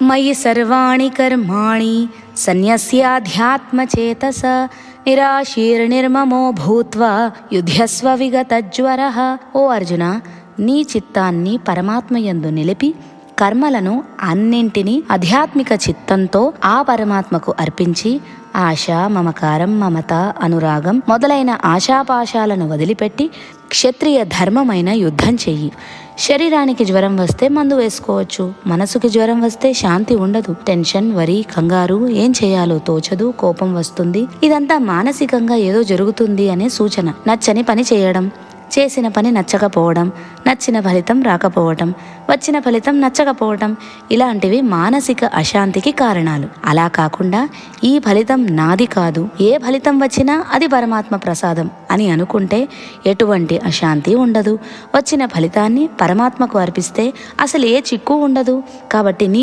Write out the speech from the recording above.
మయి సర్వాణి కర్మాణి సన్యస్యాధ్యాత్మచేతస నిరాశీర్నిర్మమో భూత్వా యుధ్యస్వ విగతజ్వరః. ఓ అర్జున, నీ చిత్తాన్ని పరమాత్మయందు నిలిపి కర్మలను అన్నింటినీ ఆధ్యాత్మిక చిత్తంతో ఆ పరమాత్మకు అర్పించి ఆశ, మమకారం, మమత, అనురాగం మొదలైన ఆశాపాశాలను వదిలిపెట్టి క్షత్రియ ధర్మమైన యుద్ధం చెయ్యి. శరీరానికి జ్వరం వస్తే మందు వేసుకోవచ్చు, మనసుకి జ్వరం వస్తే శాంతి ఉండదు. టెన్షన్, వరి, కంగారు, ఏం చేయాలో తోచదు, కోపం వస్తుంది. ఇదంతా మానసికంగా ఏదో జరుగుతుంది అనే సూచన. నచ్చని పని చేయడం, చేసిన పని నచ్చకపోవడం, నచ్చిన ఫలితం రాకపోవటం, వచ్చిన ఫలితం నచ్చకపోవటం, ఇలాంటివి మానసిక అశాంతికి కారణాలు. అలా కాకుండా ఈ ఫలితం నాది కాదు, ఏ ఫలితం వచ్చినా అది పరమాత్మ ప్రసాదం అని అనుకుంటే ఎటువంటి అశాంతి ఉండదు. వచ్చిన ఫలితాన్ని పరమాత్మకు అర్పిస్తే అసలు ఏ చిక్కు ఉండదు. కాబట్టి